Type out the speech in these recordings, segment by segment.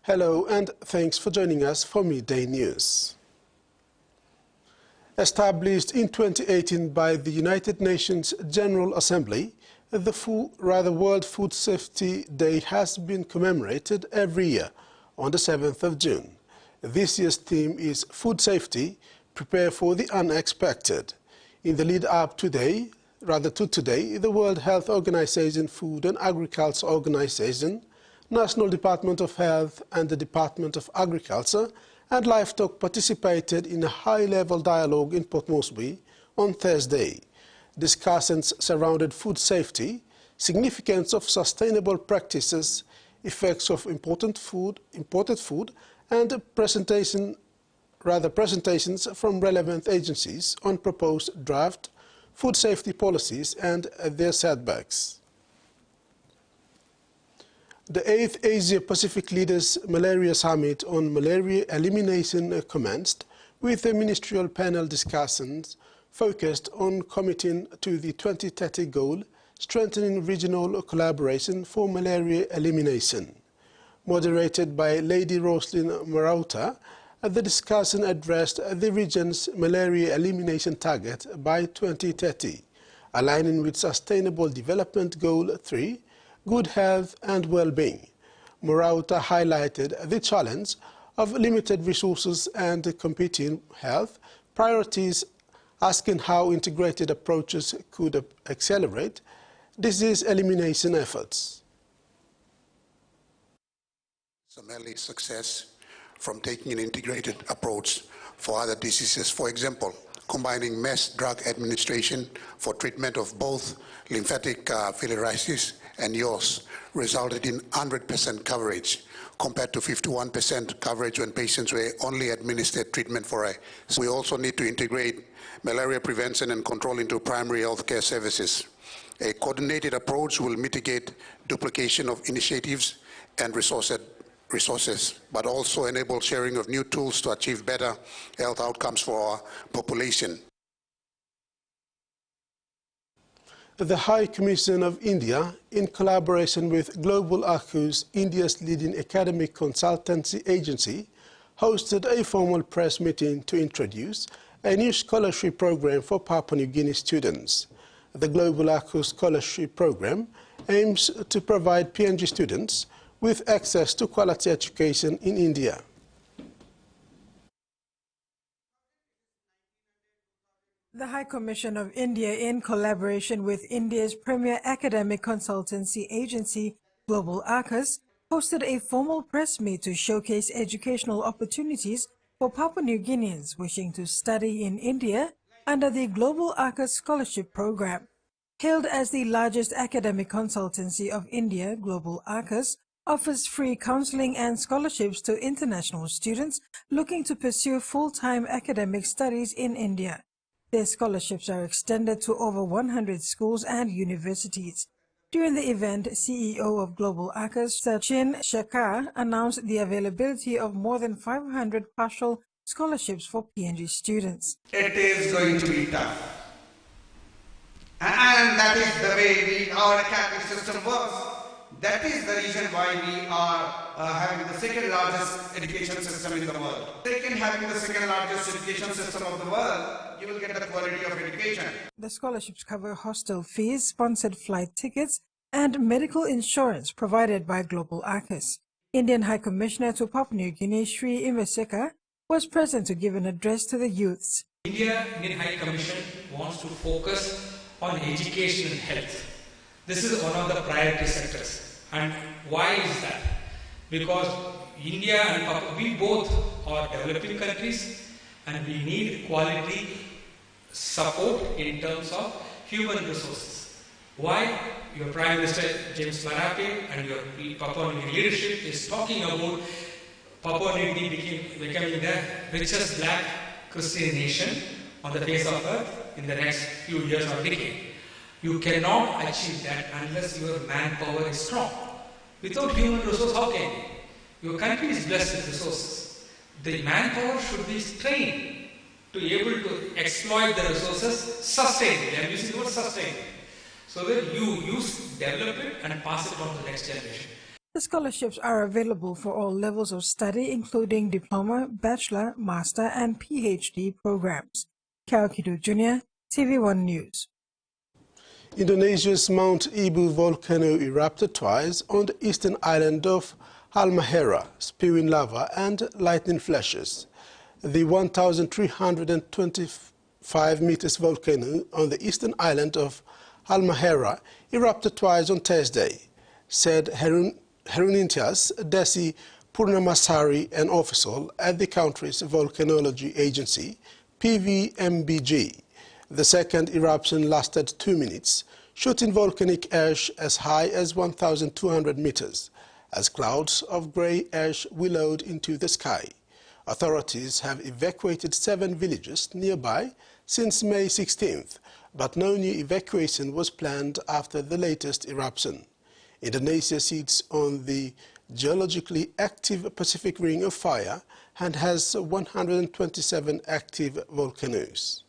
Hello and thanks for joining us for Midday News. Established in 2018 by the United Nations General Assembly, the World Food Safety Day has been commemorated every year on the 7th of June. This year's theme is Food Safety, Prepare for the Unexpected. In the lead up to today, the World Health Organization, Food and Agriculture Organization, National Department of Health and the Department of Agriculture and Livestock participated in a high-level dialogue in Port Moresby on Thursday. Discussions surrounded food safety, significance of sustainable practices, effects of imported food, and presentations from relevant agencies on proposed draft food safety policies and their setbacks. The 8th Asia-Pacific Leaders Malaria Summit on Malaria Elimination commenced with a ministerial panel discussions focused on committing to the 2030 goal, strengthening regional collaboration for malaria elimination. Moderated by Lady Roslyn Marauta, the discussion addressed the region's malaria elimination target by 2030, aligning with Sustainable Development Goal 3, good health and well-being. Marauta highlighted the challenge of limited resources and competing health priorities, asking how integrated approaches could accelerate disease elimination efforts. Some early success from taking an integrated approach for other diseases. For example, combining mass drug administration for treatment of both lymphatic filariasis and yaws resulted in 100% coverage compared to 51% coverage when patients were only administered treatment for a. We also need to integrate malaria prevention and control into primary health care services. A coordinated approach will mitigate duplication of initiatives and resources, but also enable sharing of new tools to achieve better health outcomes for our population. The High Commission of India, in collaboration with Global ACUS, India's leading academic consultancy agency, hosted a formal press meeting to introduce a new scholarship program for Papua New Guinea students. The Global ACUS scholarship program aims to provide PNG students with access to quality education in India. The High Commission of India, in collaboration with India's premier academic consultancy agency, Global ACUS, hosted a formal press meet to showcase educational opportunities for Papua New Guineans wishing to study in India under the Global ACUS Scholarship Program. Hailed as the largest academic consultancy of India, Global ACUS offers free counseling and scholarships to international students looking to pursue full-time academic studies in India. Their scholarships are extended to over 100 schools and universities. During the event, CEO of Global ACUS, Sachin Shakar, announced the availability of more than 500 partial scholarships for PNG students. It is going to be tough. And that is the way our academic system works. That is the reason why we are having the second largest education system in the world. Second, having the second largest education system of the world, you will get the quality of education. The scholarships cover hostel fees, sponsored flight tickets, and medical insurance provided by Global ACUS. Indian High Commissioner to Papua New Guinea, Sri Imeseka, was present to give an address to the youths. Indian High Commission wants to focus on education and health. This is one of the priority sectors. And why is that? Because India and Papua, we both are developing countries and we need quality support in terms of human resources. Why? Your Prime Minister James Marape and your Papua New Guinea leadership is talking about Papua New Guinea becoming the richest black Christian nation on the face of earth in the next few years or decade. You cannot achieve that unless your manpower is strong. Without human resource, how can you? Your country is blessed with resources. The manpower should be trained to be able to exploit the resources sustainably. I am using the word sustainably. So that you develop it and pass it on to the next generation. The scholarships are available for all levels of study, including diploma, bachelor, master, and PhD programs. Kaukido Jr., TVWAN News. Indonesia's Mount Ibu volcano erupted twice on the eastern island of Halmahera, spewing lava and lightning flashes. The 1,325 meters volcano on the eastern island of Halmahera erupted twice on Thursday, said Heruntias Desi Purnamasari, an official at the country's volcanology agency, PVMBG. The second eruption lasted 2 minutes, shooting volcanic ash as high as 1,200 meters, as clouds of grey ash billowed into the sky. Authorities have evacuated 7 villages nearby since May 16th, but no new evacuation was planned after the latest eruption. Indonesia sits on the geologically active Pacific Ring of Fire and has 127 active volcanoes.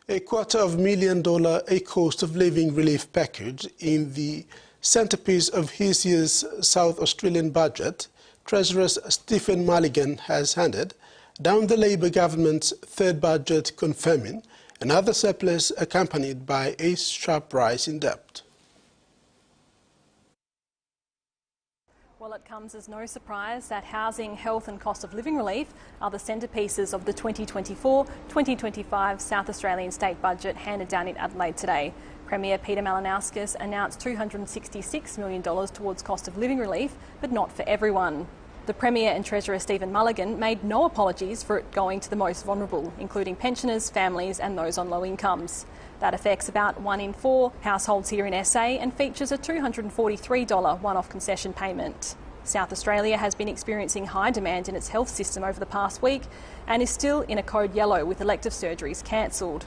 A $250,000 a cost of living relief package in the centrepiece of this year's South Australian budget, Treasurer Stephen Mulligan has handed down the Labour government's third budget, confirming another surplus accompanied by a sharp rise in debt. Well, it comes as no surprise that housing, health and cost of living relief are the centrepieces of the 2024-2025 South Australian state budget handed down in Adelaide today. Premier Peter Malinauskas announced $266 million towards cost of living relief, but not for everyone. The Premier and Treasurer Stephen Mulligan made no apologies for it going to the most vulnerable, including pensioners, families and those on low incomes. That affects about 1 in 4 households here in SA and features a $243 one-off concession payment. South Australia has been experiencing high demand in its health system over the past week and is still in a code yellow with elective surgeries cancelled.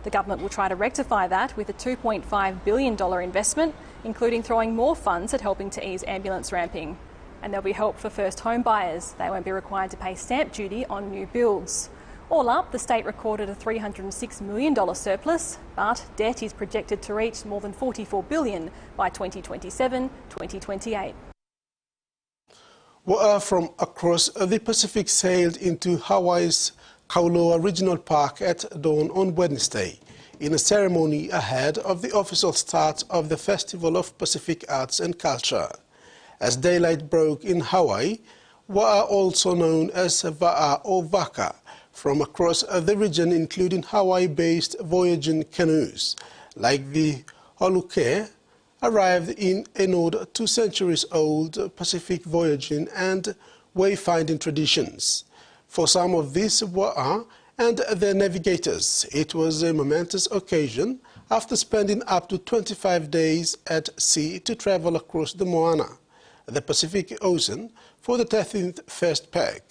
The government will try to rectify that with a $2.5 billion investment, including throwing more funds at helping to ease ambulance ramping. And there'll be help for first home buyers. They won't be required to pay stamp duty on new builds. All up, the state recorded a $306 million surplus, but debt is projected to reach more than $44 billion by 2027-2028. Water from across the Pacific sailed into Hawaii's Kauloa Regional Park at dawn on Wednesday, in a ceremony ahead of the official start of the Festival of Pacific Arts and Culture. As daylight broke in Hawaii, wa'a, also known as va'a or vaka, from across the region, including Hawaii-based voyaging canoes, like the Holuke, arrived in a nod to centuries-old Pacific voyaging and wayfinding traditions. For some of these wa'a and their navigators, it was a momentous occasion after spending up to 25 days at sea to travel across the Moana, the Pacific Ocean, for the 13th first peg.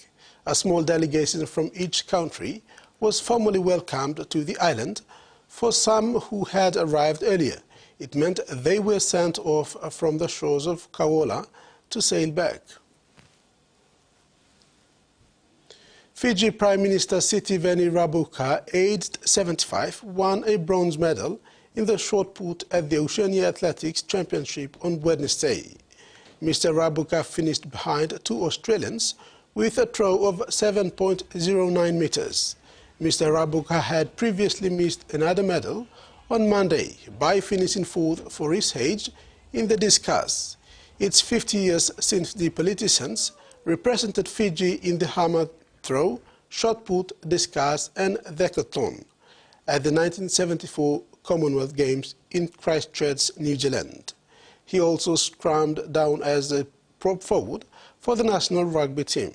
A small delegation from each country was formally welcomed to the island. For some who had arrived earlier, it meant they were sent off from the shores of Kauola to sail back. Fiji Prime Minister Sitiveni Rabuka, aged 75, won a bronze medal in the shot put at the Oceania Athletics Championship on Wednesday. Mr. Rabuka finished behind 2 Australians with a throw of 7.09 meters. Mr. Rabuka had previously missed another medal on Monday by finishing 4th for his age in the discus. It's 50 years since the politicians represented Fiji in the hammer throw, shot put, discus and decathlon at the 1974 Commonwealth Games in Christchurch, New Zealand. He also scrummed down as a prop forward for the national rugby team.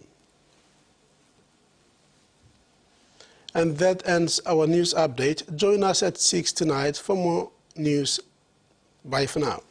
And that ends our news update. Join us at 6 tonight for more news. Bye for now.